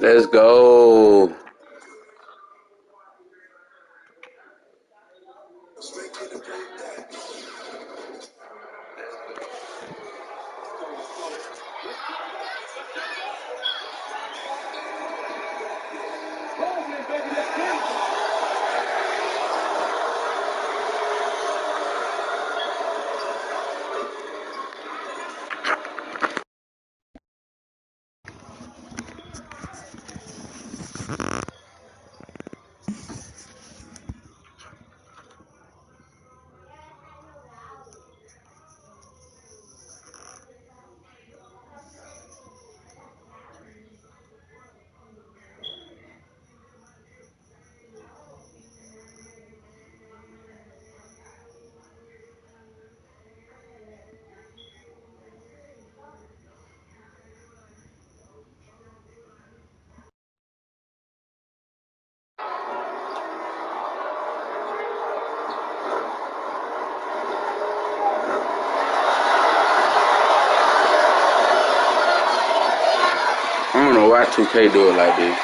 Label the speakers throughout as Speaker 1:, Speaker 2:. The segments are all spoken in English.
Speaker 1: Let's go. I don't know why 2K do it like this.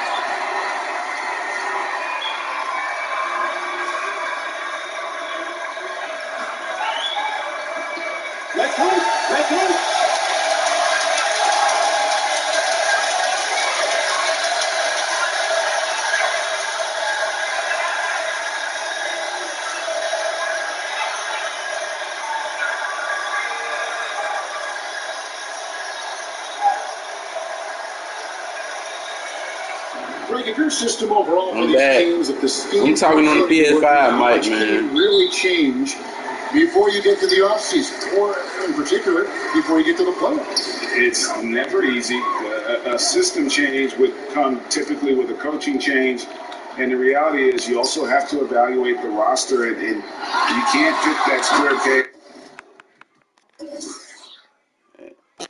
Speaker 2: Greg, if your system overall for these teams at the speed
Speaker 1: I'm talking on the PS5 mic, man.
Speaker 2: Really change before you get to the offseason, or in particular, before you get to the playoffs?
Speaker 3: It's never easy. A system change would come typically with a coaching change, and the reality is you also have to evaluate the roster, and you can't fit that square peg.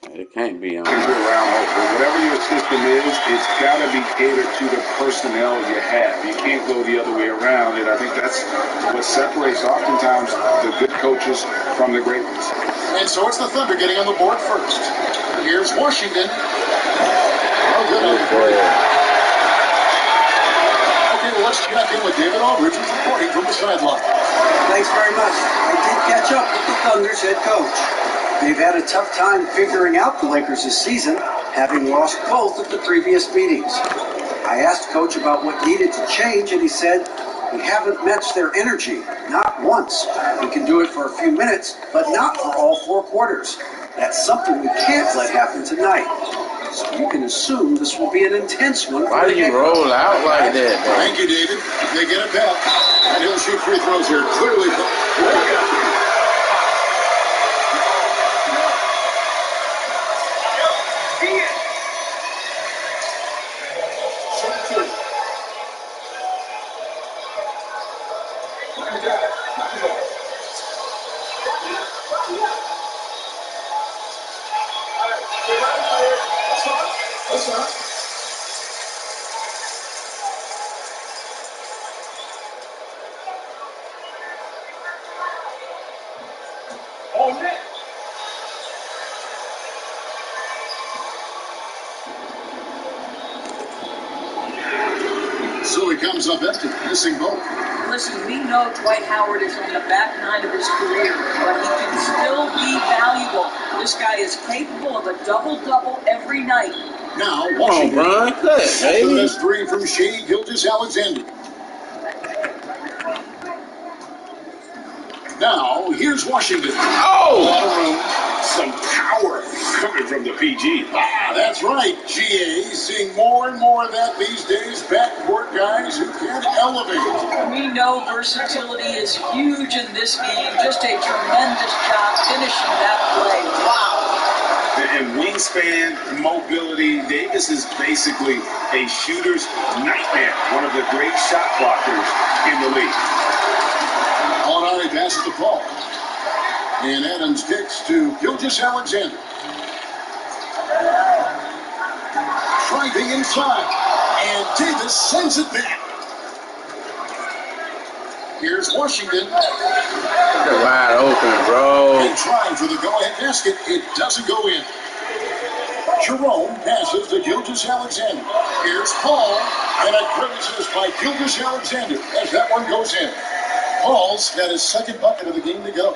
Speaker 1: It can't be on.
Speaker 3: Whatever your system is, it's got to be catered to the personnel you have. You can't go the other way around, and I think that's what separates oftentimes the good coaches from the great ones.
Speaker 2: And so it's the Thunder getting on the board first. Here's Washington. Oh, good on the board. Okay, well, let's check in with David Aldridge, who's reporting from the sideline.
Speaker 4: Thanks very much. I did catch up with the Thunder's head coach. They've had a tough time figuring out the Lakers this season, having lost both of the previous meetings. I asked Coach about what needed to change, and he said, "We haven't matched their energy, not once. We can do it for a few minutes, but not for all 4 quarters. That's something we can't let happen tonight. So you can assume this will be an intense one."
Speaker 1: Why do you roll out like that, bro?
Speaker 2: Thank you, David. They get it back. And he'll shoot free throws here. Clearly. So he comes up empty, missing both.
Speaker 5: Listen, we know Dwight Howard is on the back nine of his career, but he can still be valuable. This guy is capable of a double-double every night.
Speaker 2: Now, Washington.
Speaker 1: Come on, bro. Good, baby.
Speaker 2: That's 3 from Shea Gilgeous-Alexander. Now, here's Washington.
Speaker 1: Oh!
Speaker 2: A lot of room.
Speaker 3: Some power coming from the PG.
Speaker 2: That's right, GA. Seeing more and more of that these days. Backcourt guys who can elevate.
Speaker 5: We know versatility is huge in this game. Just a tremendous job finishing that play. Wow.
Speaker 3: And wingspan, mobility, Davis is basically a shooter's nightmare. One of the great shot blockers in the league.
Speaker 2: Molinari passes the ball. And Adams kicks to Gilgeous-Alexander. Driving inside. And Davis sends it back. Here's Washington.
Speaker 1: They're wide open, bro.
Speaker 2: And trying for the go-ahead basket. It doesn't go in. Jerome passes to Gilgeous Alexander. Here's Paul, and a great assist by Gilgeous Alexander as that one goes in. Paul's got his second bucket of the game to go.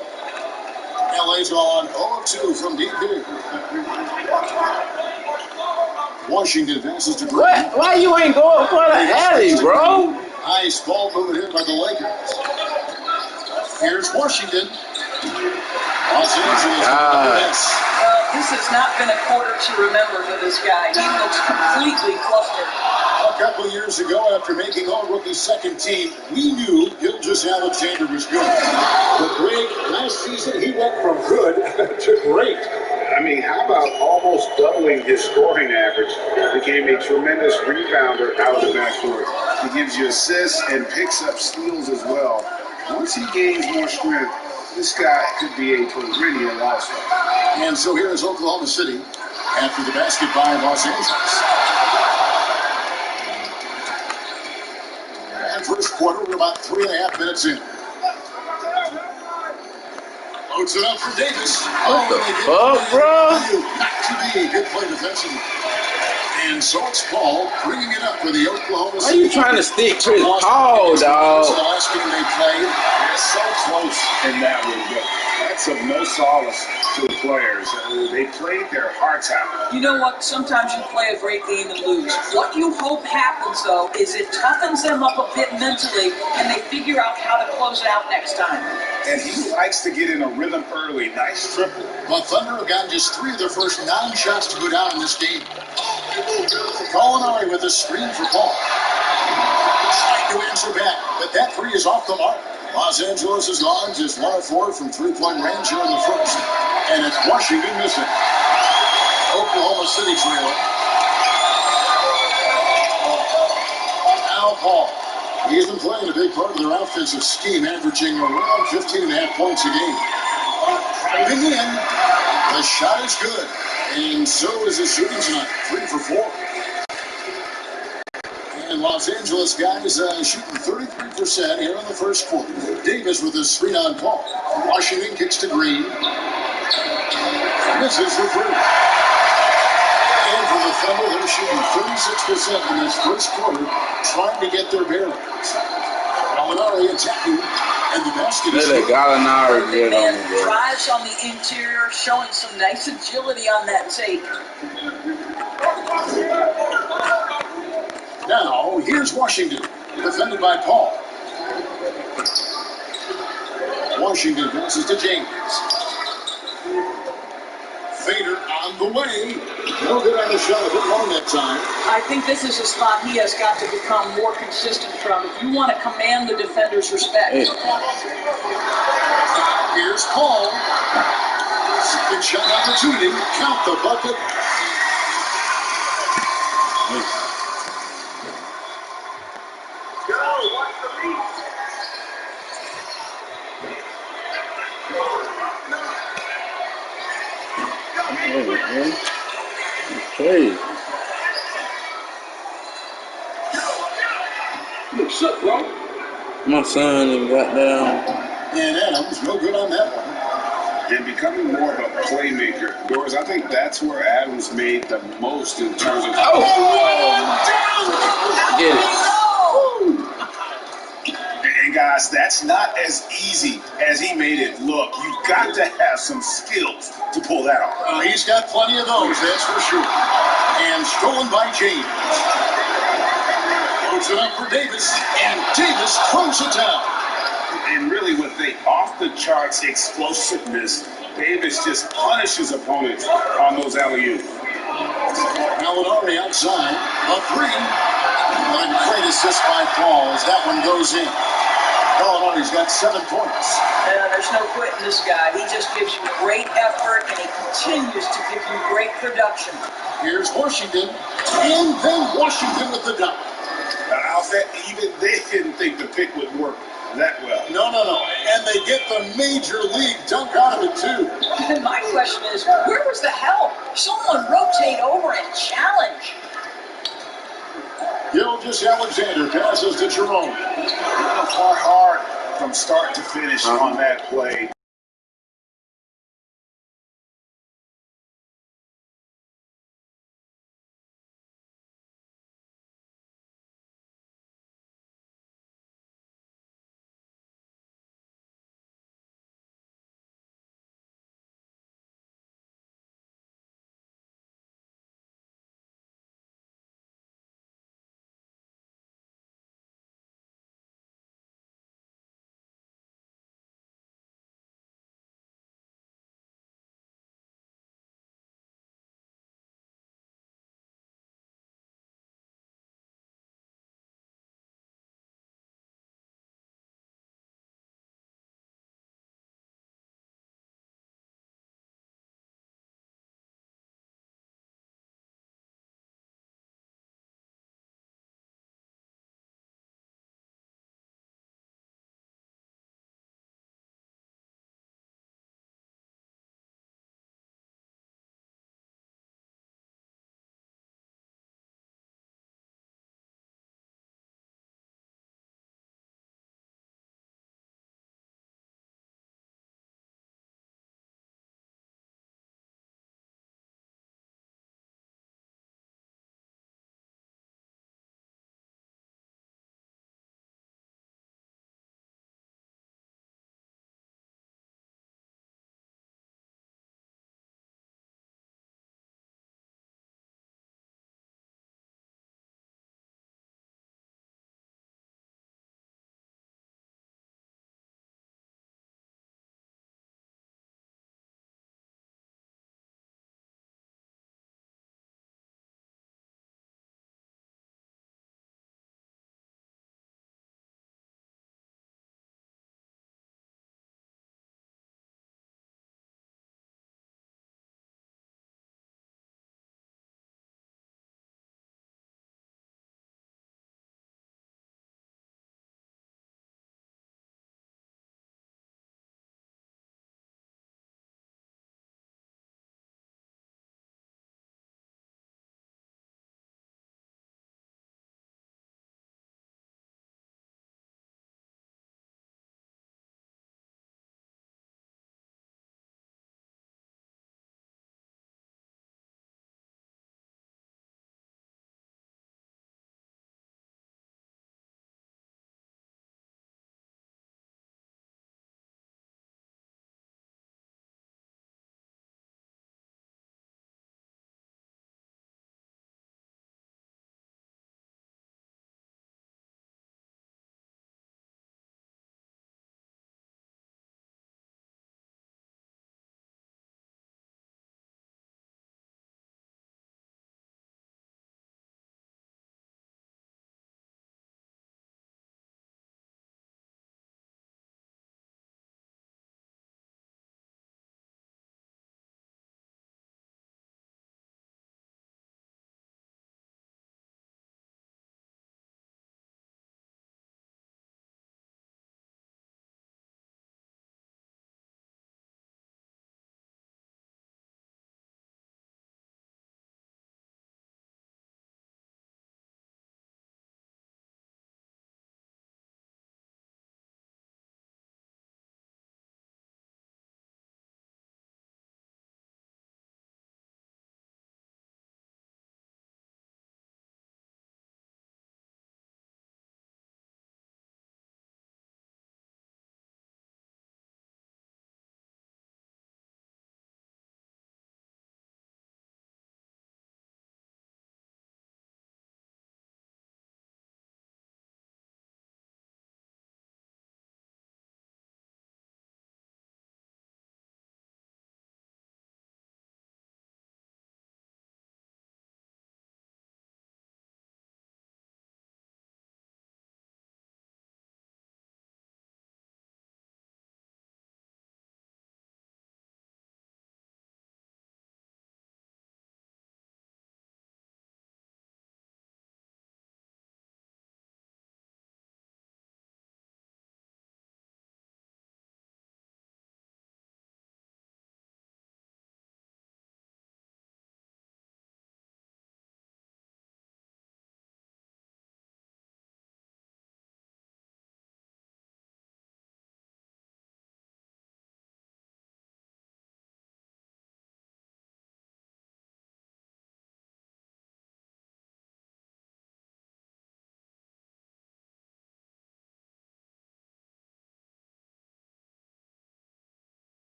Speaker 2: LA's on 0-2 from deep here. Washington passes to Green.
Speaker 1: Why you ain't going for the alley, bro?
Speaker 2: Nice ball moving here by the Lakers. Here's Washington. Los Angeles.
Speaker 5: This has not been a quarter to remember for this guy. He looks completely clustered.
Speaker 2: A couple years ago, after making all-rookie second team, we knew Gilgeous Alexander was good. But Greg, last season, he went from good to great.
Speaker 3: I mean, how about almost doubling his scoring average? Became a tremendous rebounder out of the backcourt. He gives you assists and picks up steals as well. Once he gains more strength, this guy could be a perennial all-star.
Speaker 2: And so here is Oklahoma City after the basket by Los Angeles. And first quarter, we're about 3.5 minutes in. Loads it up for Davis.
Speaker 1: What the fuck, bro?
Speaker 2: Not to be. Good play defensively. And so it's Paul bringing it up for the Oklahoma City.
Speaker 1: Why you trying to stick Chris Paul, dog?
Speaker 2: The last game they played.
Speaker 3: They're so close in that one, but that's of no solace to the players. They played their hearts out.
Speaker 5: You know what? Sometimes you play a great game and lose. What you hope happens, though, is it toughens them up a bit mentally, and they figure out how to close it out next time.
Speaker 3: And he likes to get in a rhythm early. Nice triple.
Speaker 2: The Thunder have gotten just 3 of their first 9 shots to go down in this game. Gallinari with a screen for Paul. Trying to answer back, but that 3 is off the mark. Los Angeles has gone just 1 of 4 from 3-point range here in the first. And it's Washington missing. Oklahoma City trailing. Now Paul. He's been playing a big part of their offensive scheme, averaging around 15.5 points a game. Driving in, the shot is good. And so is his shooting tonight, 3 for 4. And Los Angeles guys shooting 33% here in the first quarter. Davis with a screen on Paul. Washington kicks to Green. Misses the 3. And for the Thunder, they're shooting 36% in this first quarter, trying to get their bearings. Gallinari attacking, and the basket is
Speaker 1: Let Gallinari get on the ball.
Speaker 5: Drives on the interior, showing some nice agility on that tape.
Speaker 2: Now, here's Washington, defended by Paul. Washington passes to James. Fader on the way. No good on the shot, a bit long that time.
Speaker 5: I think this is a spot he has got to become more consistent from if you want to command the defender's respect.
Speaker 1: Hey.
Speaker 2: Here's Paul. Second shot opportunity. Count the bucket.
Speaker 1: Okay.
Speaker 2: Looks up, bro.
Speaker 1: My son and got down.
Speaker 2: And Adams, no good on that one.
Speaker 3: And becoming more of a playmaker. Doris, I think that's where Adams made the most in terms of...
Speaker 1: Get it.
Speaker 3: And guys, that's not as easy as he made it look. You've got to have some skills to pull that off.
Speaker 2: He's got plenty of those, that's for sure. And stolen by James. Loads it up for Davis, and Davis throws it down.
Speaker 3: And really with the off-the-charts explosiveness, Davis just punishes opponents on those alley-oops.
Speaker 2: Gallinari outside, a 3. What a great assist by Paul as that one goes in. Gallinari's got 7 points.
Speaker 5: There's no quitting this guy. He just gives you great effort, and he continues to give you great production.
Speaker 2: Here's Washington, and then Washington with the dunk.
Speaker 3: I'll bet even they didn't think the pick would work that well.
Speaker 2: No. And they get the major league dunk out of it, too.
Speaker 5: And my question is, where was the help? Someone rotate over and challenge.
Speaker 2: Gilgeous Alexander passes to Jerome.
Speaker 3: Far hard from start to finish on that play.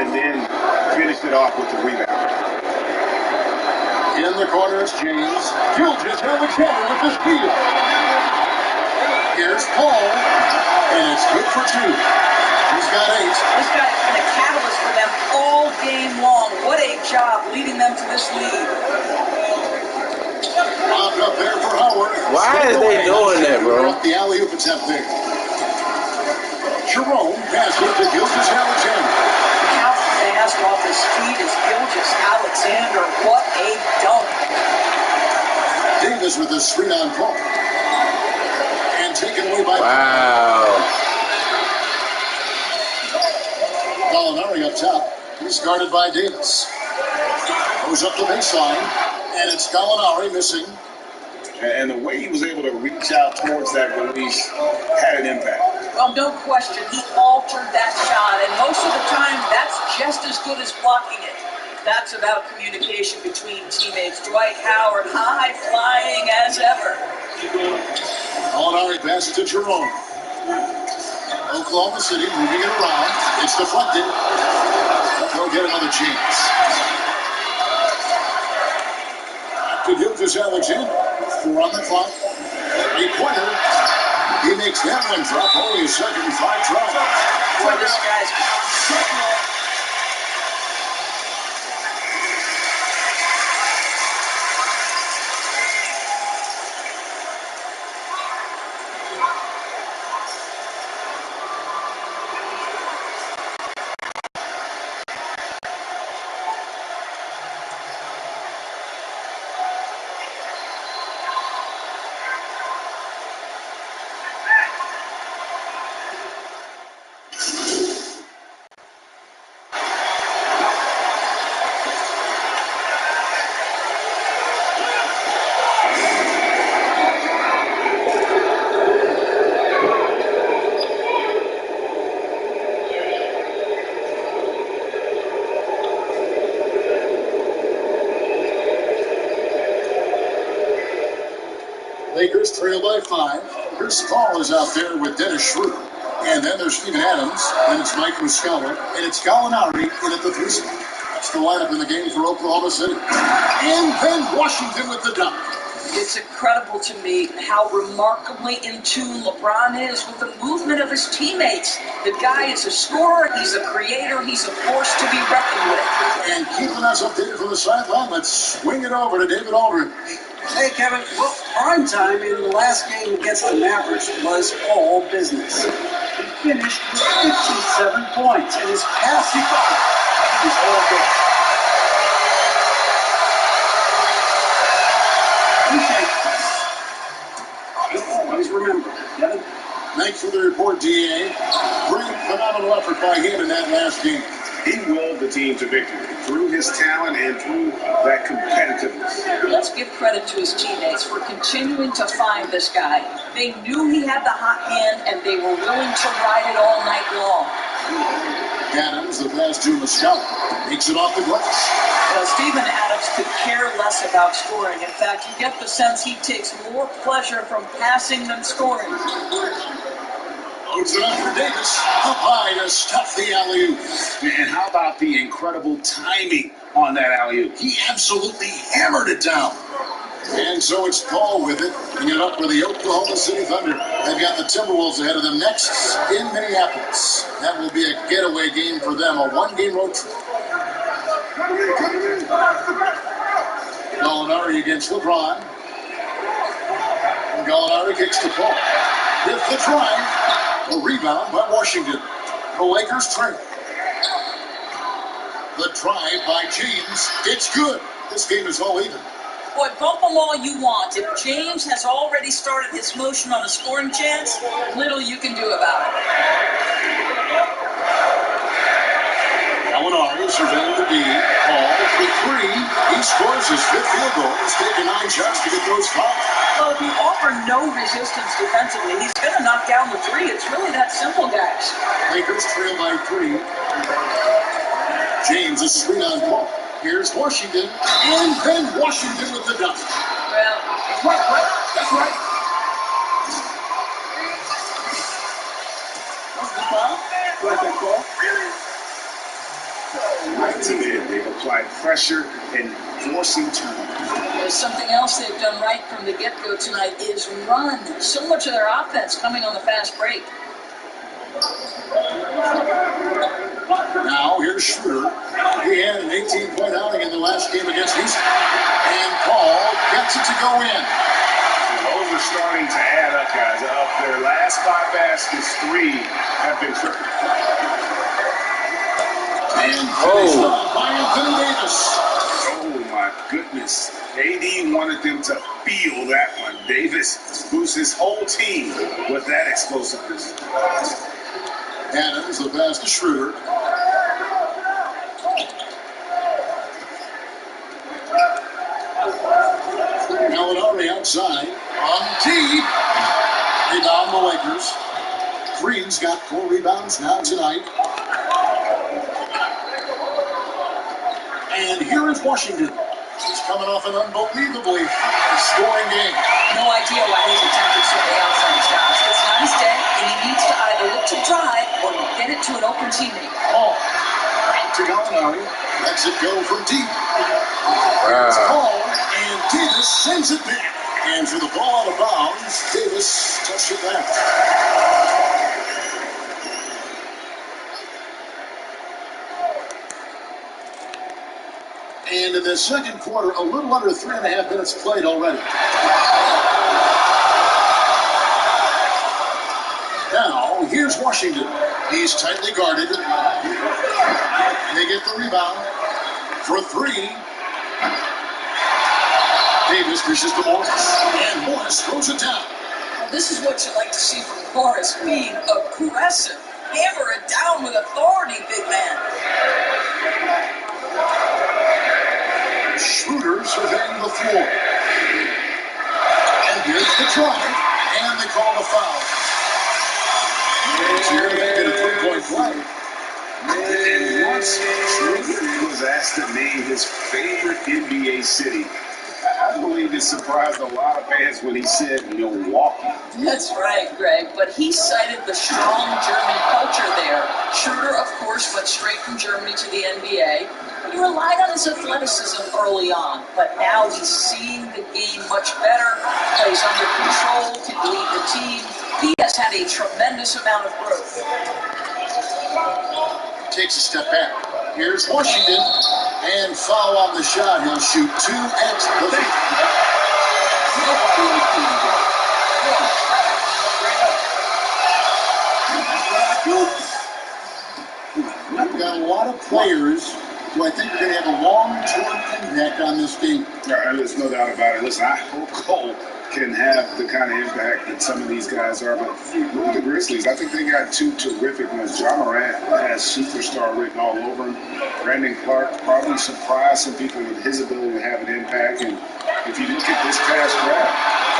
Speaker 3: and then finished it off with the rebound.
Speaker 2: In the corner, it's James. Gilgis Alexander with the steal. Here's Paul, and it's good for 2. He's got 8.
Speaker 5: This guy's been a catalyst for them all game long. What a job leading them to this lead.
Speaker 2: Lobbed up there for Howard.
Speaker 1: Why is they doing that, bro?
Speaker 2: The alley-oop attempt there. Jerome passes it to Gilgis Alexander.
Speaker 5: How fast off his feet is Gilgis Alexander. What a dunk.
Speaker 2: Davis with the screen on Paul. And taken away by
Speaker 1: Wow.
Speaker 2: Gallinari up top. He's guarded by Davis. Goes up the baseline. And it's Gallinari missing.
Speaker 3: And the way he was able to reach out towards that release had an impact.
Speaker 5: Well, no question, he altered that shot, and most of the time, that's just as good as blocking it. That's about communication between teammates. Dwight Howard, high-flying as ever.
Speaker 2: Gallinari passes to Jerome. Oklahoma City moving it around. It's deflected. They'll get another chance. To Gilgis Alexander. 4 on the clock. 3-pointer. He makes that one drop. Only a second and 5 tries.
Speaker 5: Boy, this guy's unstoppable.
Speaker 2: Lakers trail by 5. Chris Paul is out there with Dennis Schroeder. And then there's Steven Adams. And it's Mike Muscala. And it's Gallinari in at the 3 spot. That's the lineup in the game for Oklahoma City. And then Washington with the dunk.
Speaker 5: It's incredible to me how remarkably in tune LeBron is with the movement of his teammates. The guy is a scorer, he's a creator, he's a force to be reckoned with.
Speaker 2: And keeping us updated from the sideline, let's swing it over to David Aldridge.
Speaker 4: Hey, Kevin, well, prime time in the last game against the Mavericks was all business. He finished with 57 points, and his passing was all good. Always remember, Kevin.
Speaker 2: Thanks for the report, DA. Great, phenomenal effort by him in that last game.
Speaker 3: He willed the team to victory through his talent and through that competitiveness.
Speaker 5: Let's give credit to his teammates for continuing to find this guy. They knew he had the hot hand, and they were willing to ride it all night long.
Speaker 2: Adams, the pass to Muscala, makes it off the glass.
Speaker 5: Steven Adams could care less about scoring. In fact, you get the sense he takes more pleasure from passing than scoring.
Speaker 2: Loads it up for Davis. Up high to stuff the alley-oop.
Speaker 3: And how about the incredible timing on that alley-oop?
Speaker 2: He absolutely hammered it down. And so it's Paul with it, bringing it up for the Oklahoma City Thunder. They've got the Timberwolves ahead of them next in Minneapolis. That will be a getaway game for them, a 1-game road trip. Gallinari against LeBron. And Gallinari kicks to Paul. With the drive, a rebound by Washington. The Lakers trail. The drive by James. It's good. This game is all even.
Speaker 5: Boy, bump them all you want. If James has already started his motion on a scoring chance, little you can do about it.
Speaker 2: Gallinari surveying the D. Paul for 3. He scores his 5th field goal. He's taken 9 shots to get those 5.
Speaker 5: Well, if you offer no resistance defensively, he's going to knock down the 3. It's really that simple, guys.
Speaker 2: Lakers trail by 3. James is screen on Paul. Here's Washington, and then Washington with the dunk.
Speaker 5: Well,
Speaker 2: That's right.
Speaker 5: that's the ball.
Speaker 2: Right, that ball.
Speaker 3: right to the end. They've applied pressure and forcing turnovers.
Speaker 5: There's something else they've done right from the get-go tonight is run. So much of their offense coming on the fast break.
Speaker 2: Now here's Schroeder. He had an 18-point outing in the last game against Houston. And Paul gets it to go in.
Speaker 3: Those are starting to add up, guys. Of their last 5 baskets, 3 have been triple.
Speaker 2: And finished off by Anthony Davis.
Speaker 3: Oh, my goodness. AD wanted them to feel that one. Davis boosts his whole team with that explosiveness.
Speaker 2: Adams, the pass to Schroeder. Gallinari outside. On T. Rebound the Lakers. Green's got 4 rebounds now tonight. And here is Washington. He's coming off an unbelievably scoring game.
Speaker 5: No idea why he's attempting something else on his shots. It's not his day, and he needs to either look to drive or get it to an open teammate.
Speaker 2: Paul. Out to Gallinari. Lets it go from deep. It's Paul, and Davis sends it back. And for the ball out of bounds, Davis touched it back. And in the second quarter, a little under 3.5 minutes played already. Now, here's Washington. He's tightly guarded. They get the rebound for 3. Davis dishes to Morris. And Morris throws it down.
Speaker 5: Well, this is what you like to see from Morris, being aggressive. Hammer it down with authority, big man.
Speaker 2: Schroeder surveying the floor. And here's the try. And they call the foul. It's here to make it a 3-point play.
Speaker 3: And once Schroeder was asked to name his favorite NBA city, I believe it surprised a lot of fans when he said Milwaukee.
Speaker 5: That's right, Greg, but he cited the strong German culture there. Schroeder, of course, went straight from Germany to the NBA. He relied on his athleticism early on, but now he's seeing the game much better, plays under control, can lead the team. He has had a tremendous amount of growth.
Speaker 2: Takes a step back. Here's Washington. And foul on the shot. He'll shoot 2 at the feet. We've got a lot of players who I think are going to have a long-term impact on this game.
Speaker 3: There's no doubt about it. Listen, I hope Cole can have the kind of impact that some of these guys are. But look at the Grizzlies. I think they got 2 terrific ones. Ja Morant has superstar written all over him. Brandon Clark probably surprised some people with his ability to have an impact. And if you look at this past draft,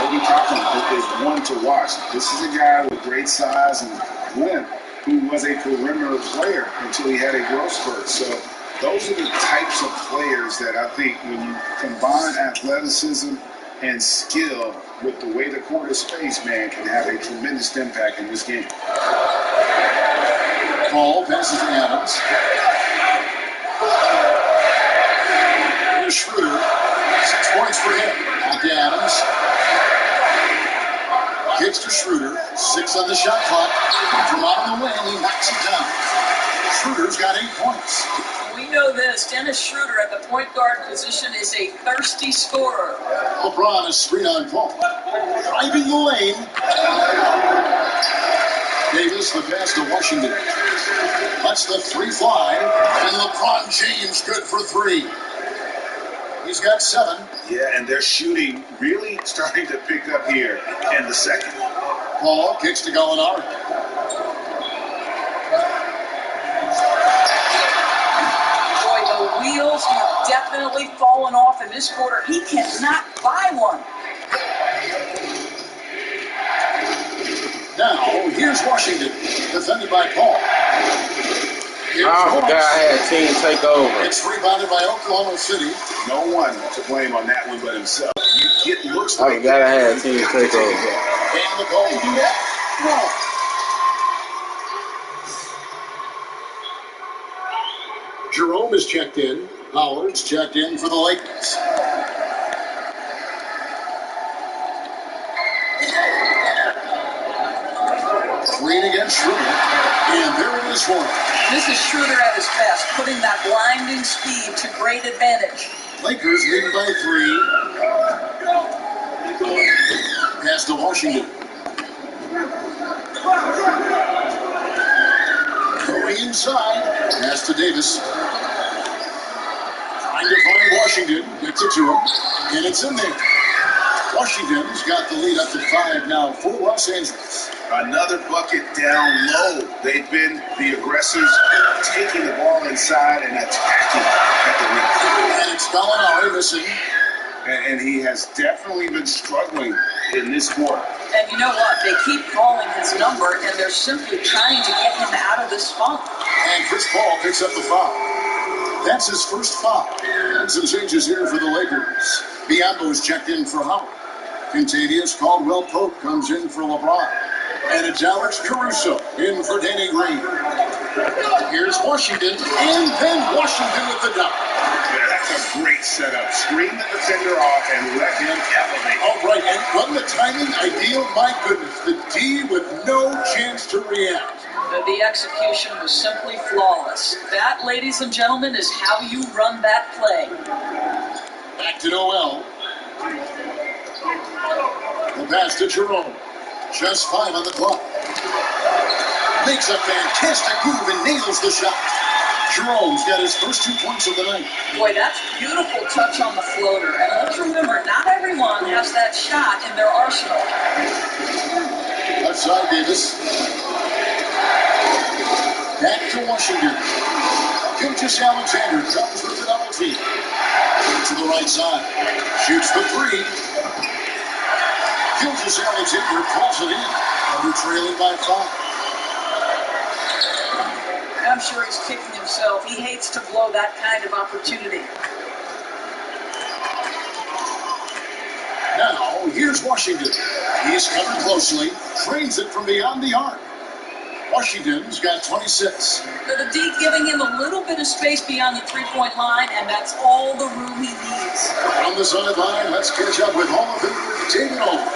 Speaker 3: Obi Toppin is one to watch. This is a guy with great size and length who was a perimeter player until he had a growth spurt. So those are the types of players that I think when you combine athleticism and skill with the way the court is spaced, man, can have a tremendous impact in this game.
Speaker 2: Paul passes to Adams. Here's Schroeder. 6 points for him. Back to Adams. Kicks to Schroeder. 6 on the shot clock. From out of the wing, he knocks it down. Schroeder's got 8 points.
Speaker 5: We know this. Dennis Schroeder at the point guard position is a thirsty scorer.
Speaker 2: LeBron is screen on Paul. Driving the lane. Davis, the pass to Washington. Lets the 3 fly. And LeBron James good for 3. He's got 7.
Speaker 3: Yeah, and their shooting really starting to pick up here in the second.
Speaker 2: Paul kicks to Gallinari.
Speaker 5: Wheels have definitely fallen off in this quarter. He cannot buy one.
Speaker 2: Now, here's Washington, defended by Paul.
Speaker 1: I forgot I had team take over.
Speaker 2: It's rebounded by Oklahoma City.
Speaker 3: No one to blame on that one but himself. You get looks
Speaker 1: I
Speaker 3: like
Speaker 1: forgot I had team take over.
Speaker 2: And the goal. No. Jerome is checked in. Howard's checked in for the Lakers. Green against Schroeder. And there it is for him.
Speaker 5: This is Schroeder at his best, putting that blinding speed to great advantage.
Speaker 2: Lakers leading by 3. Pass to Washington. Going inside. Pass to Davis. Trying to find Washington. Gets it to him. And it's in there. Washington's got the lead up to 5 now for Los Angeles.
Speaker 3: Another bucket down low. They've been the aggressors, taking the ball inside and attacking at the rim.
Speaker 2: And it's Gallinari missing.
Speaker 3: And he has definitely been struggling in this quarter.
Speaker 5: And you know what? They keep calling his number, and they're simply trying to get him out of this funk.
Speaker 2: And Chris Paul picks up the foul. That's his first foul. And some changes here for the Lakers. Biombo's checked in for Howard. Contavious Caldwell-Pope comes in for LeBron. And it's Alex Caruso in for Danny Green. Here's Washington, and then Washington with the dunk.
Speaker 3: Yeah, that's a great setup. Screen the defender off and let him elevate.
Speaker 2: All right, and run the timing ideal. My goodness, the D with no chance to react.
Speaker 5: The execution was simply flawless. That, ladies and gentlemen, is how you run that play.
Speaker 2: Back to Noel. The pass to Jerome. Just 5 on the clock. Makes a fantastic move and nails the shot. Jerome's got his first 2 points of the night.
Speaker 5: Boy, that's beautiful touch on the floater. And let's remember, not everyone has that shot in their arsenal.
Speaker 2: Left side, Davis. Back to Washington. Gilgeous Alexander comes with the double team. To the right side. Shoots the 3. Gilgeous Alexander pulls it in. Under trailing by 5.
Speaker 5: I'm sure he's kicking himself. He hates to blow that kind of opportunity.
Speaker 2: Now, here's Washington. He's coming closely. Trains it from beyond the arc. Washington's got 26.
Speaker 5: The D giving him a little bit of space beyond the three-point line, and that's all the room he needs.
Speaker 2: On the sideline, let's catch up with Hall of Famer David Olin.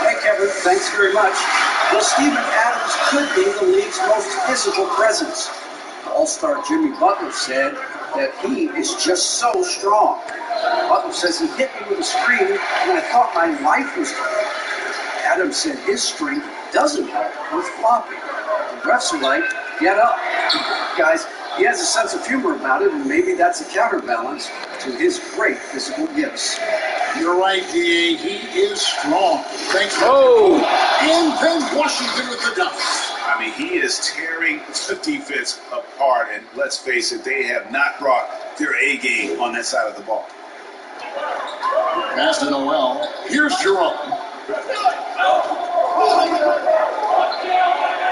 Speaker 4: Hey, Kevin, thanks very much. Well, Steven Adams could be the league's most physical presence. All-star Jimmy Butler said that he is just so strong. Butler says he hit me with a screen, and I thought my life was gone. Adams said his strength doesn't help with flopping. The refs are like, get up. Guys, he has a sense of humor about it, and maybe that's a counterbalance to his great physical gifts.
Speaker 2: You're right, D.A. He is strong. Thanks for And then Washington with the dunk.
Speaker 3: I mean, he is tearing the defense apart, and let's face it, they have not brought their A game on that side of the ball.
Speaker 2: Pass to Noel. Here's Jerome.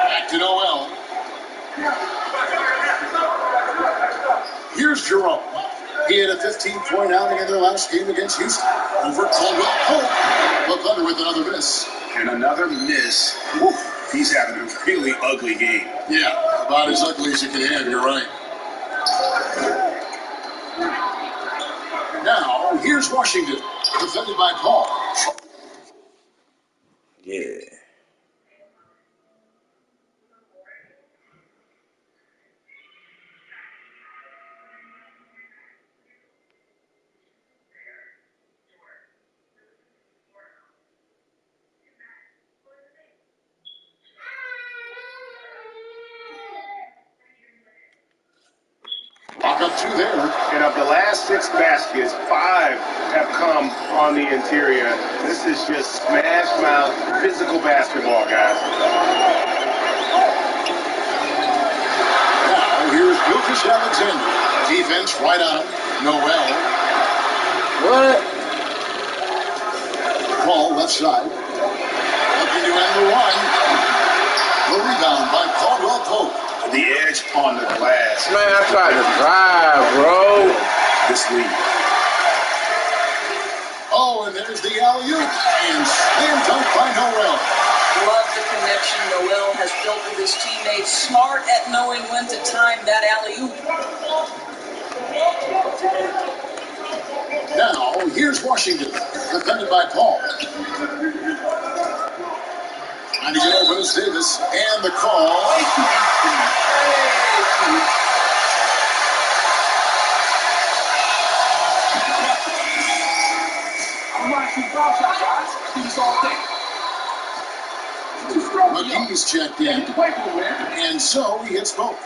Speaker 2: Back to Noel. Here's Jerome. He had a 15-point outing in their last game against Houston. Over Caldwell-Pope. The Thunder with another miss.
Speaker 3: And another miss. Woo. He's having a really ugly game.
Speaker 2: Yeah, about as ugly as you can have, you're right. Now, here's Washington, defended by Paul.
Speaker 1: Yeah.
Speaker 2: Walk up 2 there.
Speaker 3: And of the last 6 baskets, 5 have come on the interior. This is just smash mouth physical basketball, guys.
Speaker 2: Now, here's Gilgeous Alexander. Defense right on him. Noel.
Speaker 1: What?
Speaker 2: Paul left side. Looking to end the run. The rebound by Caldwell-Pope.
Speaker 3: The edge on the glass.
Speaker 1: Man, I tried to drive, bro.
Speaker 3: This lead.
Speaker 2: Oh, and there's the alley-oop. And slam dunk by Noel.
Speaker 5: Love the connection Noel has built with his teammates. Smart at knowing when to time that alley-oop.
Speaker 2: Now, here's Washington, defended by Paul. Trying to get over is Davis, and the call. McGee's checked in, and so he hits both.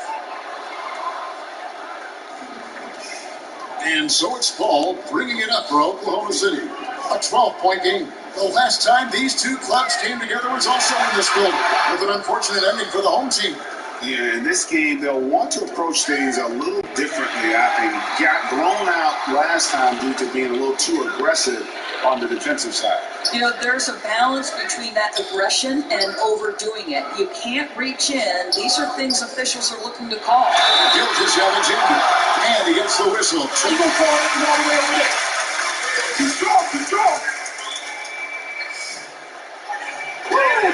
Speaker 2: And so it's Paul bringing it up for Oklahoma City. A 12-point game. The last time these two clubs came together was also in this building, with an unfortunate ending for the home team.
Speaker 3: Yeah, in this game, they'll want to approach things a little differently, I think. Got blown out last time due to being a little too aggressive on the defensive side.
Speaker 5: You know, there's a balance between that aggression and overdoing it. You can't reach in. These are things officials are looking to call.
Speaker 2: Gilgis Alexander, and he gets the whistle.
Speaker 6: Eagle call it all the way over there. Control. Woo!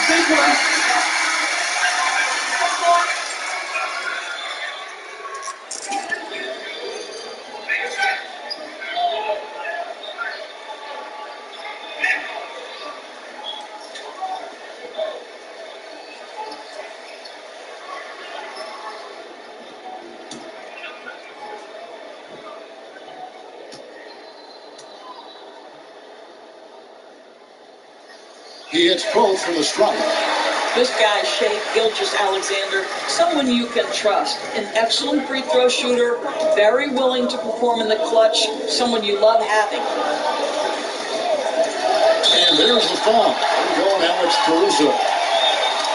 Speaker 6: Big one.
Speaker 2: 'He hits both from the strike.
Speaker 5: This guy, Gilgis Alexander, someone you can trust. An excellent free throw shooter, very willing to perform in the clutch, someone you love having.
Speaker 2: And there's the foul. Going Alex Caruso.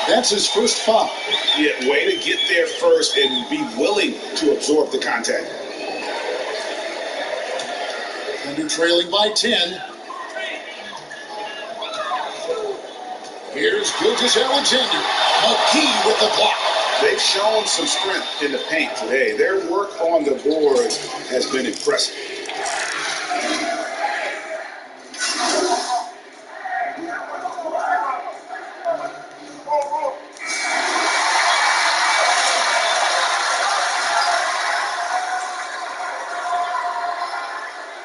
Speaker 2: That's his first foul.
Speaker 3: Yeah, way to get there first and be willing to absorb the contact.
Speaker 2: Thunder trailing by 10. Here's Gilgis Alexander. McGee with the block.
Speaker 3: They've shown some strength in the paint today. Their work on the boards has been impressive.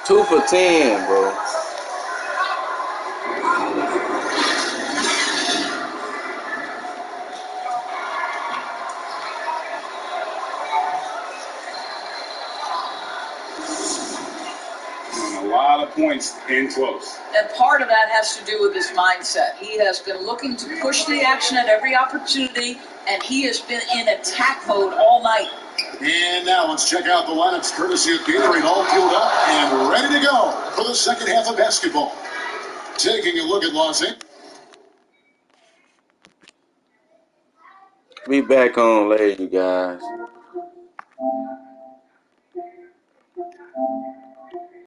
Speaker 1: Two for 10, bro.
Speaker 3: A lot of points in close.
Speaker 5: And part of that has to do with his mindset. He has been looking to push the action at every opportunity, and he has been in attack mode all night.
Speaker 2: And now let's check out the lineups courtesy of Gatorade, all fueled up and ready to go for the second half of basketball. Taking a look at Los Angeles.
Speaker 1: Be back on later, you guys.